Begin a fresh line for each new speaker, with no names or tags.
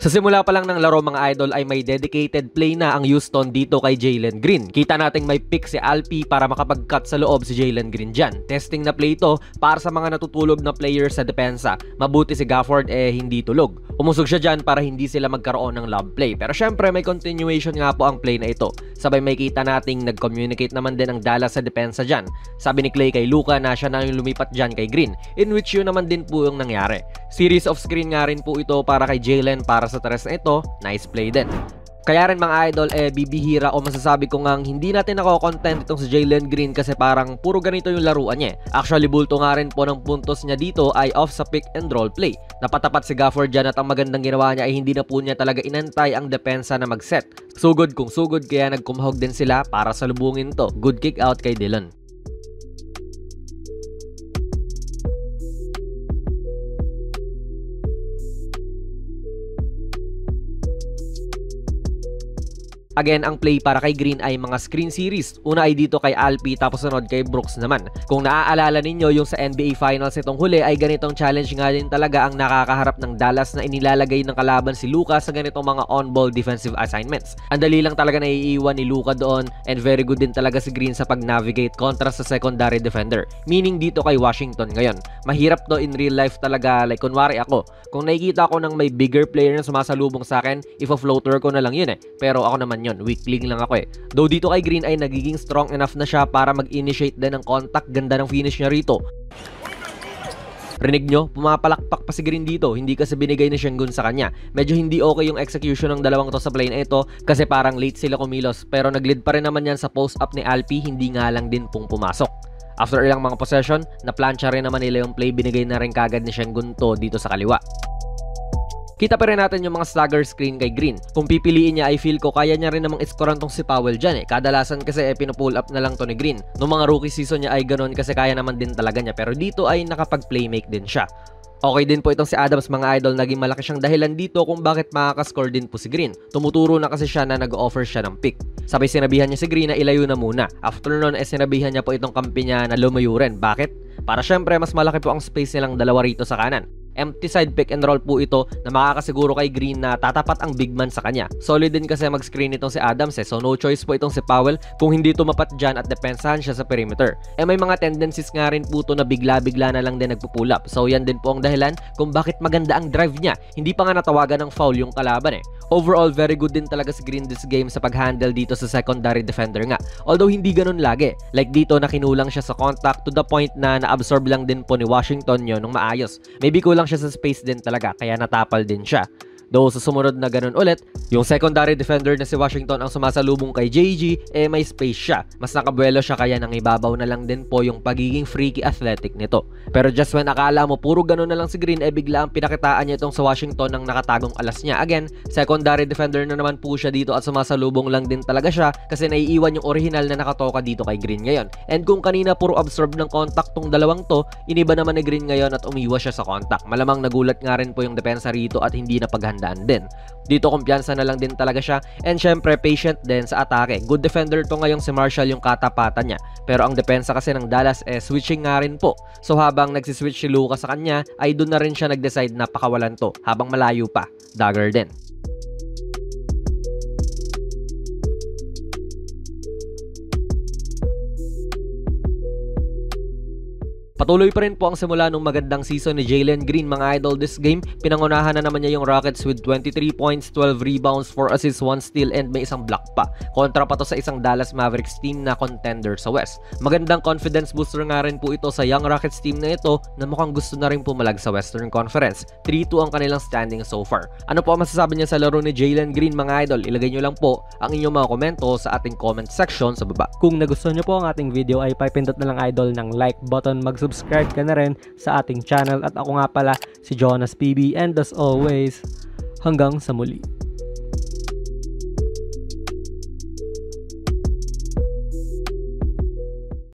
Sa simula pa lang ng laro mga idol ay may dedicated play na ang Houston dito kay Jalen Green. Kita nating may pick si Alpi para makapag-cut sa loob si Jalen Green dyan. Testing na play ito para sa mga natutulog na players sa depensa. Mabuti si Gafford hindi tulog. Umusog siya dyan para hindi sila magkaroon ng lob play. Pero syempre may continuation nga po ang play na ito. Sabay may kita nating nag-communicate naman din ang Dallas sa depensa dyan. Sabi ni Clay kay Luka na siya na yung lumipat dyan kay Green, in which yun naman din po yung nangyari. Series of screen nga rin po ito para kay Jalen para sa tres na ito. Nice play din. Kaya rin mga idol bibihira o masasabi ko ngang hindi natin nako-content itong si Jalen Green kasi parang puro ganito yung laruan niya. Actually bulto nga rin po ng puntos niya dito ay off sa pick and roll play. Napatapat si Gafford dyan at ang magandang ginawa niya ay hindi na po niya talaga inantay ang depensa na mag-set. Sugod kung sugod kaya nagkumahog din sila para salubungin to. Good kick out kay Dillon. Again, ang play para kay Green ay mga screen series. Una ay dito kay Alpi tapos sunod kay Brooks naman. Kung naaalala ninyo yung sa NBA Finals itong huli ay ganitong challenge nga din talaga ang nakakaharap ng Dallas na inilalagay ng kalaban si Luka sa ganitong mga on-ball defensive assignments. Ang dali lang talaga naiiwan ni Luka doon and very good din talaga si Green sa pag-navigate kontra sa secondary defender. Meaning dito kay Washington ngayon. Mahirap to in real life talaga, like kunwari ako. Kung nakikita ko ng may bigger player na sumasalubong sa akin, if-a-floater ko na lang yun Pero ako naman yun, weak link lang ako Though dito kay Green ay nagiging strong enough na siya para mag-initiate din ng contact. Ganda ng finish niya rito. Rinig nyo, pumapalakpak pa si Green dito, hindi kasi binigay ni Sengun sa kanya. Medyo hindi okay yung execution ng dalawang to sa play na ito kasi parang late sila kumilos, pero nag-lead pa rin naman yan sa post-up ni Alpi, hindi nga lang din pong pumasok. After ilang mga possession, na-plancha rin naman nila yung play, binigay na rin kagad ni Sengun to dito sa kaliwa. Kita pa rin natin yung mga stagger screen kay Green. Kung pipiliin niya ay feel ko kaya niya rin namang iskoran tong si Powell dyan Kadalasan kasi pinupull up na lang to ni Green. Noong mga rookie season niya ay ganon kasi kaya naman din talaga niya. Pero dito ay nakapag-playmake din siya. Okay din po itong si Adams mga idol. Naging malaki siyang dahilan dito kung bakit makakascore din po si Green. Tumuturo na kasi siya na nag-offer siya ng pick. Sabay sinabihan niya si Green na ilayo na muna. After nun sinabihan niya po itong kampi niya na lumayo rin. Bakit? Para syempre mas malaki po ang space nilang dalawa rito sa kanan. Empty side pick and roll po ito na makakasiguro kay Green na tatapat ang big man sa kanya. Solid din kasi mag-screen itong si Adams so no choice po itong si Powell kung hindi tumapat dyan at depensahan siya sa perimeter. May mga tendencies nga rin po ito na bigla-bigla na lang din nagpupull up. So yan din po ang dahilan kung bakit maganda ang drive niya. Hindi pa nga natawagan ng foul yung kalaban Overall, very good din talaga si Green this game sa pag-handle dito sa secondary defender nga. Although hindi ganun lagi. Like dito na kinulang siya sa contact to the point na na-absorb lang din po ni Washington yun nung maayos. Maybe kulang siya sa space din talaga kaya natapal din siya. Though sa sumunod na ganun ulit, yung secondary defender na si Washington ang sumasalubong kay JG, may space siya. Mas nakabuelo siya kaya nangibabaw na lang din po yung pagiging freaky athletic nito. Pero just when akala mo puro ganun na lang si Green, bigla ang pinakitaan niya itong sa Washington ng nakatagong alas niya. Again, secondary defender na naman po siya dito at sumasalubong lang din talaga siya kasi naiiwan yung original na nakatoka dito kay Green ngayon. And kung kanina puro absorb ng contact tong dalawang to, iniba naman ni Green ngayon at umiwas siya sa contact. Malamang nagulat nga rin po yung depensa rito at hindi na paghandaan din. Dito kumpiyansa na lang din talaga siya and syempre patient din sa atake. Good defender to ngayong si Marshall yung katapatan niya. Pero ang depensa kasi ng Dallas switching nga rin po. So habang nagsiswitch si Luka sa kanya ay doon na rin siya nag-decide na pakawalan to habang malayo pa. Dagger din. Patuloy pa rin po ang simula ng magandang season ni Jalen Green mga idol this game. Pinangunahan na naman niya yung Rockets with 23 points, 12 rebounds, 4 assists, 1 steal and may isang block pa. Kontra pa to sa isang Dallas Mavericks team na contender sa West. Magandang confidence booster nga rin po ito sa young Rockets team na ito na mukhang gusto na rin pumalag sa Western Conference. 3-2 ang kanilang standing so far. Ano po ang masasabi niya sa laro ni Jalen Green mga idol? Ilagay nyo lang po ang inyong mga komento sa ating comment section sa baba.
Kung nagustuhan nyo po ang ating video ay pipindot na lang idol ng like button, subscribe ka na rin sa ating channel at ako nga pala si Jonas PB and as always hanggang sa muli.